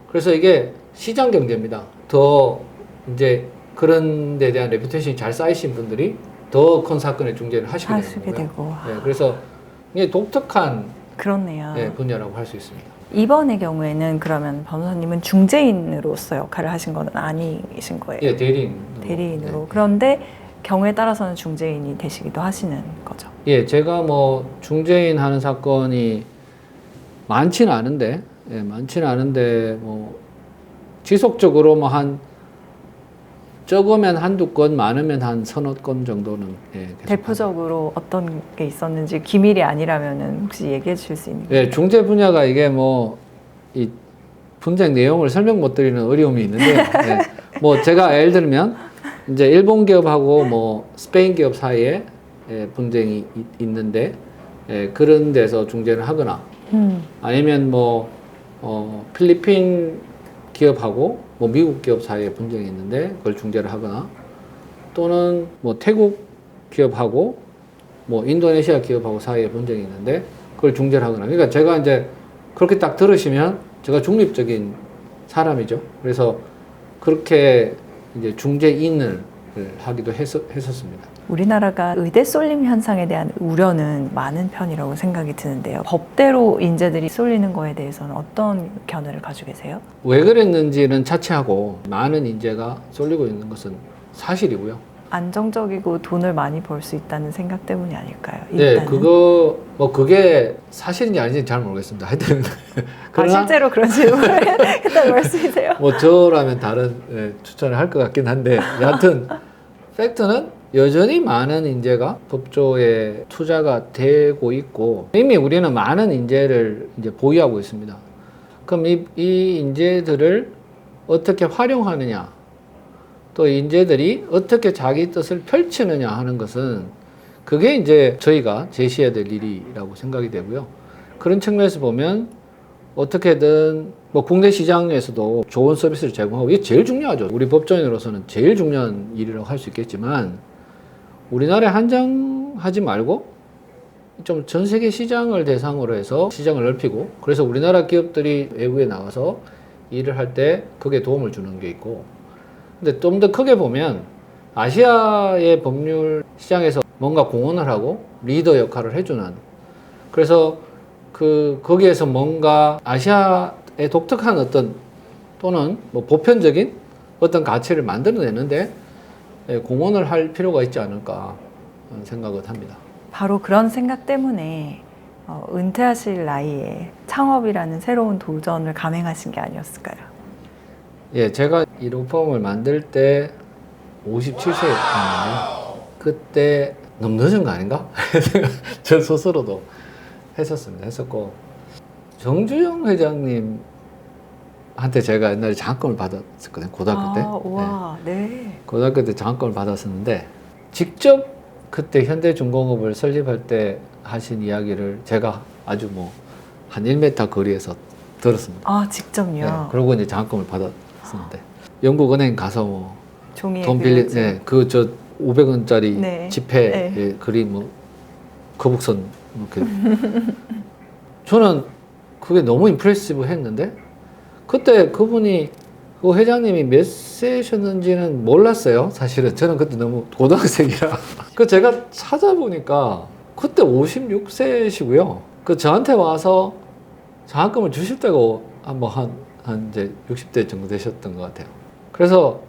A: 그래서 이게 시장 경제입니다. 더 이제 그런 데 대한 레퓨테이션이 잘 쌓이신 분들이 더 큰 사건의 중재를 하시게 되는 거고요. 네, 그래서 이게 독특한
B: 그렇네요.
A: 분야라고 할 수 있습니다.
B: 이번의 경우에는 그러면 변호사님은 중재인으로서 역할을 하신 건 아니신 거예요?
A: 예,
B: 대리인으로.
A: 네.
B: 그런데 경우에 따라서는 중재인이 되시기도 하시는 거죠.
A: 예, 제가 뭐 중재인 하는 사건이 많지는 않은데 뭐 지속적으로 뭐 한 적으면 한두 건, 많으면 한 서너 건 정도는 계속
B: 대표적으로 어떤 게 있었는지 기밀이 아니라면은 혹시 얘기해 주실 수 있는
A: 예, 중재 분야가 이게 뭐 이 분쟁 내용을 설명 못 드리는 어려움이 있는데 뭐 제가 예를 들면 이제 일본 기업하고 뭐 스페인 기업 사이에 분쟁이 있는데 그런 데서 중재를 하거나 아니면 뭐 필리핀 기업하고 뭐 미국 기업 사이에 분쟁이 있는데 그걸 중재를 하거나 또는 뭐 태국 기업하고 뭐 인도네시아 기업하고 사이에 분쟁이 있는데 그걸 중재를 하거나 그러니까 제가 이제 그렇게 딱 들으시면 제가 중립적인 사람이죠. 그래서 그렇게 이제 중재인을 하기도 했었습니다.
B: 우리나라가 의대 쏠림 현상에 대한 우려는 많은 편이라고 생각이 드는데요. 법대로 인재들이 쏠리는 거에 대해서는 어떤 견해를 가지고 계세요?
A: 왜 그랬는지는 차치하고 많은 인재가 쏠리고 있는 것은 사실이고요.
B: 안정적이고 돈을 많이 벌 수 있다는 생각 때문이 아닐까요?
A: 네, 그게 사실인지 아닌지 잘 모르겠습니다. 하여튼 그러나
B: 실제로 그런 질문을 했다고 말씀이세요?
A: 뭐 저라면 다른 추천을 할 것 같긴 한데 여하튼 팩트는 여전히 많은 인재가 법조에 투자가 되고 있고 이미 우리는 많은 인재를 이제 보유하고 있습니다. 그럼 이 인재들을 어떻게 활용하느냐 또 인재들이 어떻게 자기 뜻을 펼치느냐 하는 것은 그게 이제 저희가 제시해야 될 일이라고 생각이 되고요. 그런 측면에서 보면 어떻게든 뭐 국내 시장에서도 좋은 서비스를 제공하고 이게 제일 중요하죠. 우리 법조인으로서는 제일 중요한 일이라고 할 수 있겠지만 우리나라에 한정하지 말고 좀 전 세계 시장을 대상으로 해서 시장을 넓히고 그래서 우리나라 기업들이 외국에 나가서 일을 할 때 그게 도움을 주는 게 있고 근데 좀 더 크게 보면 아시아의 법률 시장에서 뭔가 공헌을 하고 리더 역할을 해주는 그래서 거기에서 뭔가 아시아의 독특한 어떤 또는 뭐 보편적인 어떤 가치를 만들어내는데 공헌을 할 필요가 있지 않을까 생각을 합니다.
B: 바로 그런 생각 때문에 은퇴하실 나이에 창업이라는 새로운 도전을 감행하신 게 아니었을까요?
A: 예, 제가 이 로펌을 만들 때 57세였거든요. 그때 너무 늦은 거 아닌가? 저 스스로도 했었고 정주영 회장님한테 제가 옛날에 장학금을 받았었거든요. 고등학교 때.
B: 와, 네.
A: 고등학교 때 장학금을 받았었는데 직접 그때 현대중공업을 설립할 때 하신 이야기를 제가 아주 뭐 한 1m 거리에서 들었습니다.
B: 아, 직접요?
A: 네, 그러고 이제 장학금을 받았었는데 영국은행 가서 뭐
B: 종이에
A: 돈 빌리, 네, 그 저 500원짜리
B: 네.
A: 지폐
B: 네.
A: 그림 뭐 거북선 이렇게 저는 그게 너무 임프레시브 했는데 그때 그분이 그 회장님이 몇 세셨는지는 몰랐어요. 사실은 저는 그때 너무 고등학생이라. 그 제가 찾아보니까 그때 56세시고요. 그 저한테 와서 장학금을 주실 때가 한번 한 이제 60대 정도 되셨던 것 같아요. 그래서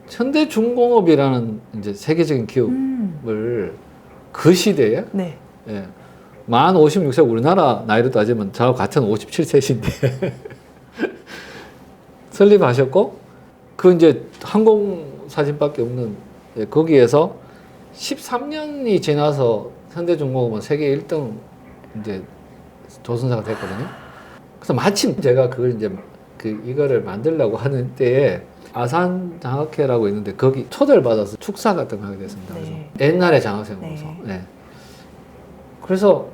A: 현대중공업이라는 이제 세계적인 기업을 그 시대에
B: 네.
A: 예, 만 56세 우리나라 나이로 따지면 저하고 같은 57세신데 설립하셨고 그 이제 항공 사진밖에 없는 예, 거기에서 13년이 지나서 현대중공업은 세계 1등 이제 조선사가 됐거든요. 그래서 마침 제가 그걸 이제 이거를 만들려고 하는 때에 아산 장학회라고 있는데 거기 초대를 받아서 축사 같은 거 하게 됐습니다.
B: 네.
A: 그래서 옛날에 장학생으로서.
B: 네.
A: 네. 그래서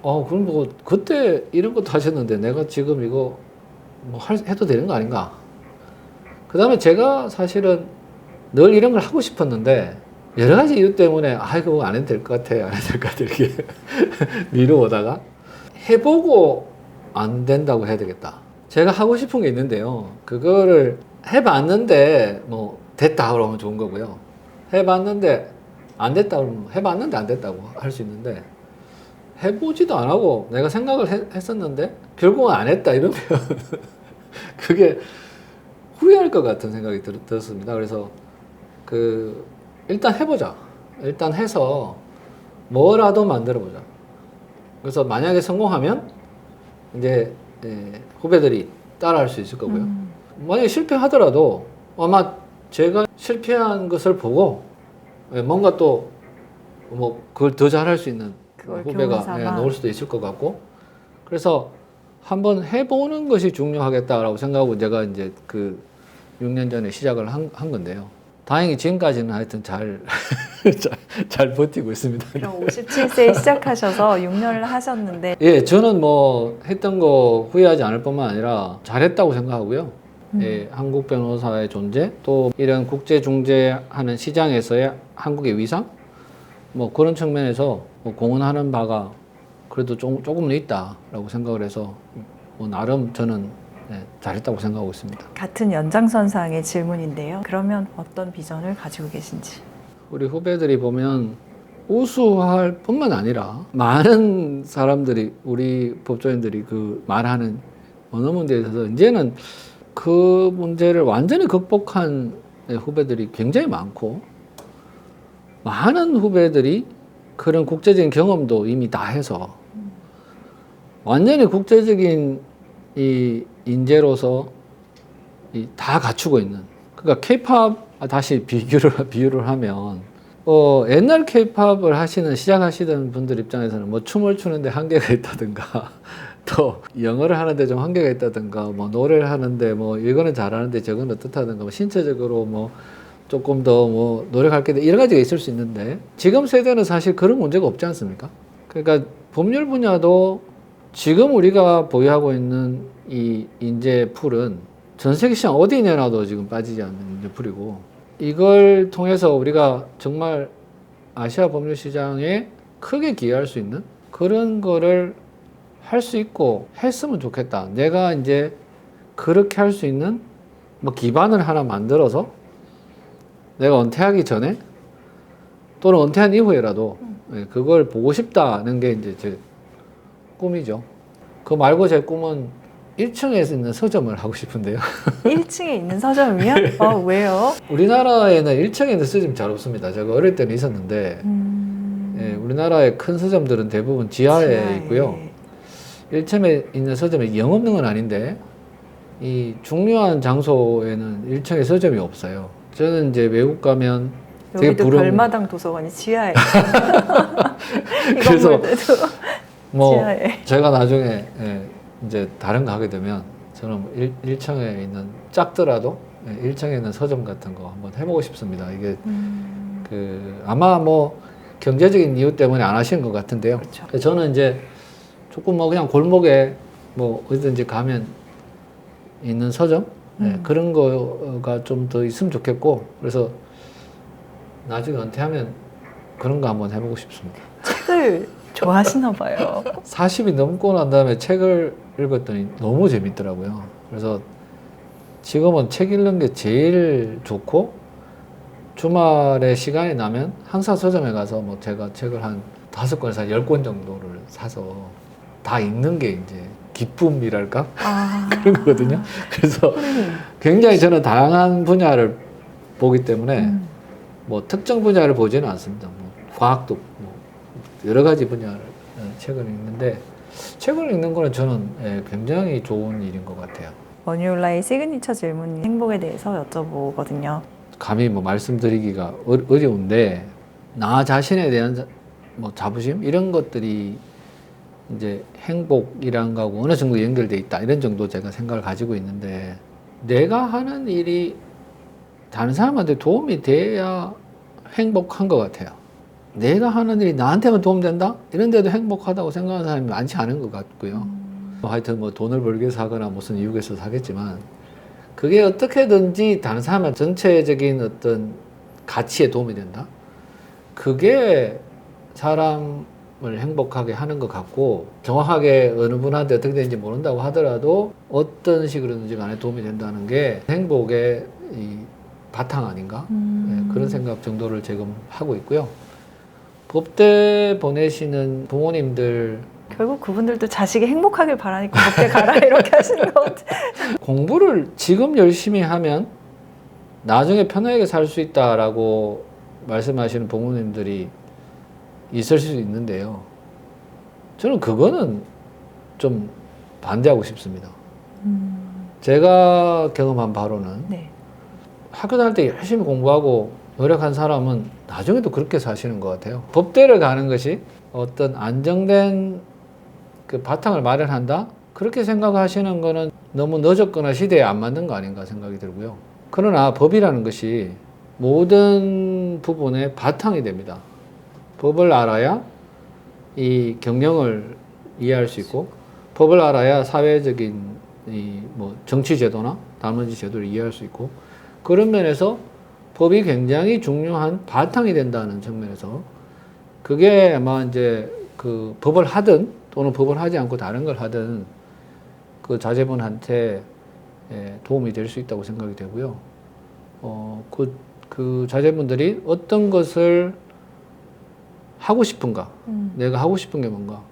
A: 그럼 뭐 그때 이런 것도 하셨는데 내가 지금 이거 뭐 해도 되는 거 아닌가? 그 다음에 제가 사실은 늘 이런 걸 하고 싶었는데 여러 가지 이유 때문에 이거 안 해도 될 것 같아, 안 해도 될 것 같아 이렇게 미루다가 해보고 안 된다고 해야 되겠다. 제가 하고 싶은 게 있는데요. 그거를 해봤는데 뭐 됐다 그러면 좋은 거고요. 해봤는데 안 됐다 그러면 해봤는데 안 됐다고 할 수 있는데 해보지도 안 하고 내가 생각을 했었는데 결국은 안 했다 이러면 그게 후회할 것 같은 생각이 들었습니다. 그래서 일단 해보자. 일단 해서 뭐라도 만들어보자. 그래서 만약에 성공하면 이제 후배들이 따라할 수 있을 거고요. 만약에 실패하더라도 아마 제가 실패한 것을 보고 뭔가 또 뭐 그걸 더 잘할 수 있는 후배가 나올 수도 있을 것 같고 그래서 한번 해보는 것이 중요하겠다라고 생각하고 제가 이제 6년 전에 시작을 한 건데요. 다행히 지금까지는 하여튼 잘 버티고 있습니다.
B: 그럼 57세에 시작하셔서 6년을 하셨는데
A: 예, 저는 뭐 했던 거 후회하지 않을 뿐만 아니라 잘했다고 생각하고요. 예, 한국 변호사의 존재 또 이런 국제 중재하는 시장에서의 한국의 위상 뭐 그런 측면에서 뭐 공헌하는 바가 그래도 조금은 있다라고 생각을 해서 뭐 나름 저는 잘했다고 생각하고 있습니다.
B: 같은 연장선상의 질문인데요. 그러면 어떤 비전을 가지고 계신지?
A: 우리 후배들이 보면 우수할 뿐만 아니라 많은 사람들이 우리 법조인들이 말하는 언어 문제에 있어서 이제는 그 문제를 완전히 극복한 후배들이 굉장히 많고 많은 후배들이 그런 국제적인 경험도 이미 다 해서 완전히 국제적인 이 인재로서 다 갖추고 있는 그러니까 K-팝 다시 비유를 하면 옛날 K-팝을 시작하시던 분들 입장에서는 뭐 춤을 추는데 한계가 있다든가 또 영어를 하는데 좀 한계가 있다든가 뭐 노래를 하는데 뭐 이거는 잘하는데 저건 어떻다든가 뭐 신체적으로 뭐 조금 더 뭐 노력할 게 여러 가지가 있을 수 있는데 지금 세대는 사실 그런 문제가 없지 않습니까? 그러니까 법률 분야도 지금 우리가 보유하고 있는 이 인재 풀은 전 세계 시장 어디 내놔도 지금 빠지지 않는 인재 풀이고 이걸 통해서 우리가 정말 아시아 법률 시장에 크게 기여할 수 있는 그런 거를 할 수 있고 했으면 좋겠다. 내가 이제 그렇게 할 수 있는 뭐 기반을 하나 만들어서 내가 은퇴하기 전에 또는 은퇴한 이후에라도 그걸 보고 싶다는 게 이제 제 꿈이죠. 그 말고 제 꿈은 1층에 있는 서점을 하고 싶은데요.
B: 1층에 있는 서점이요? 왜요?
A: 우리나라에는 1층에 있는 서점이 잘 없습니다. 제가 어릴 때는 있었는데 예, 우리나라의 큰 서점들은 대부분 지하에 있고요. 1층에 있는 서점이 영업는 건 아닌데 이 중요한 장소에는 1층에 서점이 없어요. 저는 이제 외국 가면 되게
B: 여기도 별마당 도서관이 지하에
A: 그래서 뭐
B: 지하에.
A: 제가 나중에 이제 다른 거 하게 되면 저는 1층에 있는 작더라도 1층에 있는 서점 같은 거 한번 해보고 싶습니다. 이게 아마 뭐 경제적인 이유 때문에 안 하시는 것 같은데요.
B: 그렇죠.
A: 저는 이제 조금 뭐 그냥 골목에 뭐 어디든지 가면 있는 서점 그런 거가 좀 더 있으면 좋겠고 그래서 나중에 은퇴하면 그런 거 한번 해보고 싶습니다.
B: 책을 좋아하시나 봐요.
A: 40이 넘고 난 다음에 책을 읽었더니 너무 재밌더라고요. 그래서 지금은 책 읽는 게 제일 좋고, 주말에 시간이 나면 항상 서점에 가서 뭐 제가 책을 한 5권에서 10권 정도를 사서 다 읽는 게 이제 기쁨이랄까? 그런 거거든요. 그래서 굉장히 저는 다양한 분야를 보기 때문에 뭐 특정 분야를 보지는 않습니다. 뭐 과학도 뭐 여러 가지 분야를 책을 읽는데, 책을 읽는 거는 저는 굉장히 좋은 일인 것 같아요.
B: 원유올라의 시그니처 질문 행복에 대해서 여쭤보거든요.
A: 감히 뭐 말씀드리기가 어려운데, 나 자신에 대한 뭐 자부심 이런 것들이 이제 행복이란 거하고 어느 정도 연결돼 있다, 이런 정도 제가 생각을 가지고 있는데, 내가 하는 일이 다른 사람한테 도움이 돼야 행복한 것 같아요. 내가 하는 일이 나한테만 도움된다? 이런데도 행복하다고 생각하는 사람이 많지 않은 것 같고요. 하여튼 뭐 돈을 벌기 위해서 하거나 무슨 이유가 있어서 하겠지만, 그게 어떻게든지 다른 사람의 전체적인 어떤 가치에 도움이 된다? 그게 사람을 행복하게 하는 것 같고, 정확하게 어느 분한테 어떻게 되는지 모른다고 하더라도 어떤 식으로든지 간에 도움이 된다는 게 행복의 이 바탕 아닌가? 그런 생각 정도를 지금 하고 있고요. 법대 보내시는 부모님들,
B: 결국 그분들도 자식이 행복하길 바라니까 법대 가라 이렇게 하시는 것 같아요.
A: 공부를 지금 열심히 하면 나중에 편하게 살 수 있다라고 말씀하시는 부모님들이 있을 수 있는데요. 저는 그거는 좀 반대하고 싶습니다. 제가 경험한 바로는
B: 네.
A: 학교 다닐 때 열심히 공부하고 노력한 사람은 나중에도 그렇게 사시는 것 같아요. 법대를 가는 것이 어떤 안정된 그 바탕을 마련한다? 그렇게 생각하시는 거는 너무 늦었거나 시대에 안 맞는 거 아닌가 생각이 들고요. 그러나 법이라는 것이 모든 부분의 바탕이 됩니다. 법을 알아야 이 경영을 이해할 수 있고, 법을 알아야 사회적인 이 뭐 정치 제도나 나머지 제도를 이해할 수 있고, 그런 면에서 법이 굉장히 중요한 바탕이 된다는 측면에서, 그게 아마 이제 그 법을 하든 또는 법을 하지 않고 다른 걸 하든 그 자제분한테 도움이 될 수 있다고 생각이 되고요. 그 자제분들이 어떤 것을 하고 싶은가, 내가 하고 싶은 게 뭔가.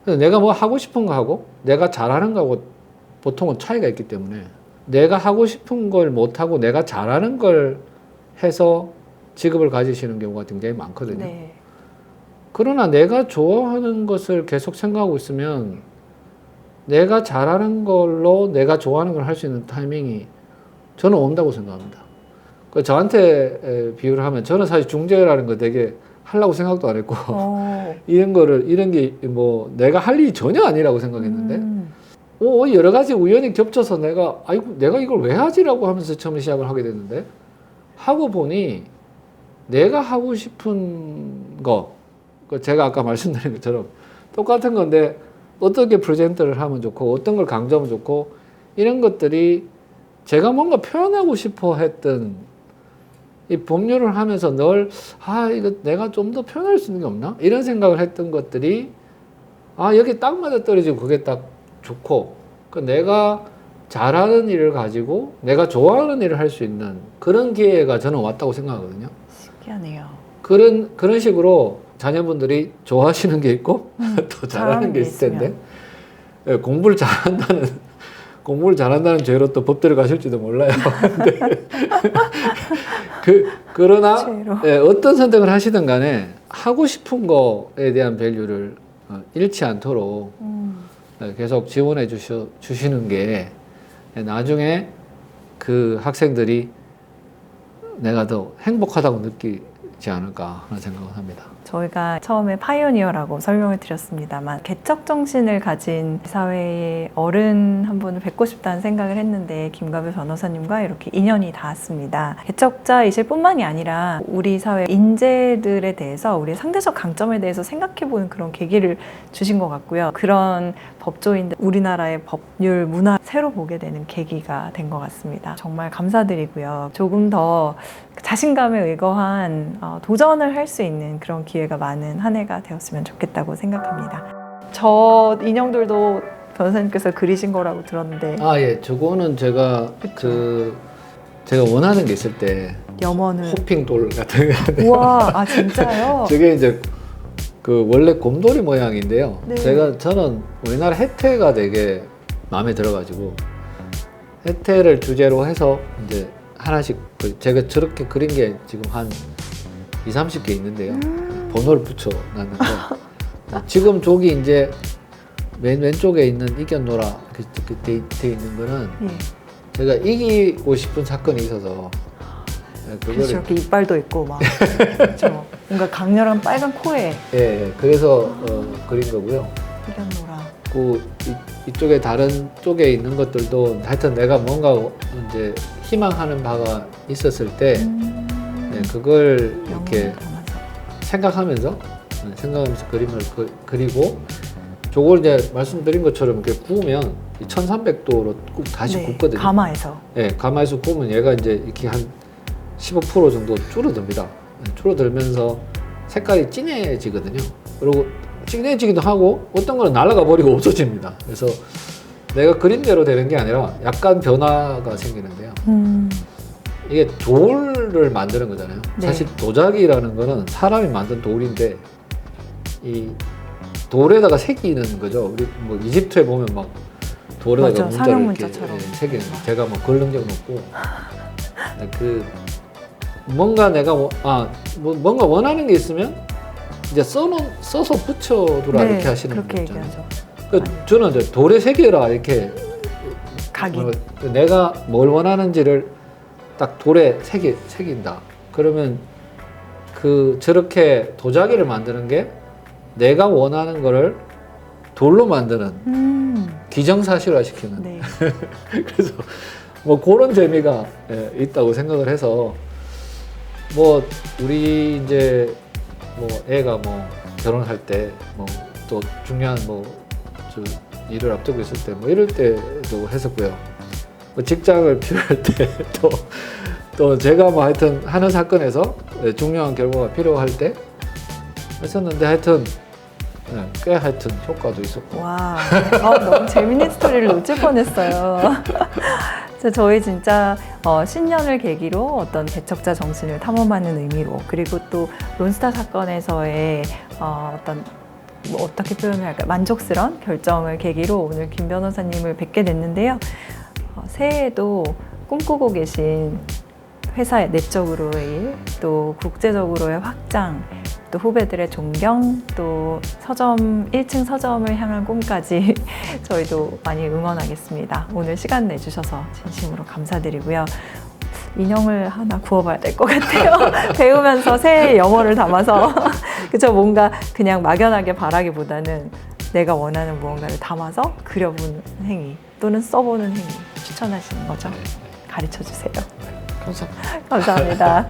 A: 그래서 내가 뭐 하고 싶은 거 하고 내가 잘하는 거하고 보통은 차이가 있기 때문에, 내가 하고 싶은 걸 못하고 내가 잘하는 걸 해서 직업을 가지시는 경우가 굉장히 많거든요.
B: 네.
A: 그러나 내가 좋아하는 것을 계속 생각하고 있으면 내가 잘하는 걸로 내가 좋아하는 걸 할 수 있는 타이밍이 저는 온다고 생각합니다. 저한테 비유를 하면, 저는 사실 중재라는 거 되게 하려고 생각도 안 했고 이런 게 뭐 내가 할 일이 전혀 아니라고 생각했는데, 여러 가지 우연히 겹쳐서 내가 이걸 왜 하지라고 하면서 처음 시작을 하게 됐는데, 하고 보니 내가 하고 싶은 거, 제가 아까 말씀드린 것처럼 똑같은 건데 어떻게 프레젠터를 하면 좋고 어떤 걸 강조하면 좋고, 이런 것들이 제가 뭔가 표현하고 싶어 했던, 이 법률을 하면서 늘 이거 내가 좀 더 표현할 수 있는 게 없나? 이런 생각을 했던 것들이 여기 딱 맞아 떨어지고 그게 딱 좋고, 내가 잘하는 일을 가지고 내가 좋아하는 일을 할 수 있는 그런 기회가 저는 왔다고 생각하거든요.
B: 신기하네요.
A: 그런 식으로 자녀분들이 좋아하시는 게 있고 또 잘하는 게 있을 텐데, 공부를 잘한다는 죄로 또 법대를 가실지도 몰라요. 그러나 어떤 선택을 하시든 간에 하고 싶은 거에 대한 밸류를 잃지 않도록 계속 지원해 주시는 게 나중에 그 학생들이 내가 더 행복하다고 느끼지 않을까 하는 생각을 합니다.
B: 저희가 처음에 파이오니어라고 설명을 드렸습니다만, 개척 정신을 가진 사회의 어른 한 분을 뵙고 싶다는 생각을 했는데, 김가배 변호사님과 이렇게 인연이 닿았습니다. 개척자이실 뿐만이 아니라 우리 사회 인재들에 대해서, 우리의 상대적 강점에 대해서 생각해보는 그런 계기를 주신 것 같고요. 그런 법조인들, 우리나라의 법률 문화 새로 보게 되는 계기가 된 것 같습니다. 정말 감사드리고요. 조금 더 자신감에 의거한 도전을 할 수 있는 그런 기회가 많은 한 해가 되었으면 좋겠다고 생각합니다. 저 인형들도 변호사님께서 그리신 거라고 들었는데
A: 예, 저거는 제가 제가 원하는 게 있을 때
B: 염원을
A: 호핑돌 같은 거.
B: 우와, 진짜요?
A: 저게 이제 원래 곰돌이 모양인데요.
B: 네.
A: 저는 우리나라 해태가 되게 마음에 들어가지고 해태를 주제로 해서 이제 하나씩 제가 저렇게 그린 게 지금 한 20-30개 있는데요. 번호를 붙여 놨는데 지금 저기 이제 맨 왼쪽에 있는 이겨노라 돼 있는 거는
B: 예.
A: 제가 이기고 싶은 사건이 있어서
B: 그래서 이렇게 이빨도 있고 막 그렇죠. 뭔가 강렬한 빨간 코에
A: 그래서 그린 거고요.
B: 이겼노라.
A: 이쪽에 다른 쪽에 있는 것들도 하여튼 내가 뭔가 이제 희망하는 바가 있었을 때 그걸 이렇게 생각하면서 그림을 그리고 저걸 이제 말씀드린 것처럼 이렇게 구우면 1300도로 꼭 다시 굽거든요.
B: 가마에서.
A: 가마에서 구우면 얘가 이제 이렇게 한 15% 정도 줄어듭니다. 줄어들면서 색깔이 진해지거든요. 그리고 진해지기도 하고 어떤 거는 날아가 버리고 없어집니다. 그래서 내가 그린 대로 되는 게 아니라 약간 변화가 생기는데요. 이게 돌을 만드는 거잖아요.
B: 네.
A: 사실 도자기라는 거는 사람이 만든 돌인데 이 돌에다가 새기는 거죠. 우리 뭐 이집트에 보면 막 돌에다가
B: 맞아,
A: 문자를 이렇게
B: 상형문자처럼.
A: 새기는 제가 뭐 그런 적은 없고 뭔가 내가 뭔가 원하는 게 있으면 이제 써서 붙여두라 이렇게 하시는
B: 그렇게
A: 분 있잖아요.
B: 얘기하죠.
A: 저는 이제 돌에 새겨라 이렇게
B: 각인.
A: 내가 뭘 원하는지를 딱 돌에 새긴다. 그러면 저렇게 도자기를 만드는 게 내가 원하는 거를 돌로 만드는 기정사실화 시키는.
B: 네.
A: 그래서 뭐 그런 재미가 있다고 생각을 해서 뭐 우리 이제 뭐 애가 뭐 결혼할 때 뭐 또 중요한 저 일을 앞두고 있을 때 뭐 이럴 때도 했었고요. 뭐 직장을 필요할 때 또 제가 뭐 하여튼 하는 사건에서 중요한 결과가 필요할 때 했었는데 하여튼 꽤 하여튼 효과도 있었고.
B: 와, 너무 재밌는 스토리를 놓칠 뻔했어요. 저희 진짜 신년을 계기로 어떤 개척자 정신을 탐험하는 의미로 그리고 또 론스타 사건에서의 어떤 어떻게 표현을 할까 만족스러운 결정을 계기로 오늘 김 변호사님을 뵙게 됐는데요. 새해에도 꿈꾸고 계신 회사의 내적으로의 일, 또 국제적으로의 확장, 또 후배들의 존경, 또 1층 서점을 향한 꿈까지 저희도 많이 응원하겠습니다. 오늘 시간 내주셔서 진심으로 감사드리고요. 인형을 하나 구워봐야 될 것 같아요. 배우면서 새해 영어를 담아서 그쵸, 뭔가 그냥 막연하게 바라기보다는 내가 원하는 무언가를 담아서 그려보는 행위 또는 써보는 행위 추천하시는 거죠. 가르쳐주세요.
A: 감사합니다.
B: 감사합니다.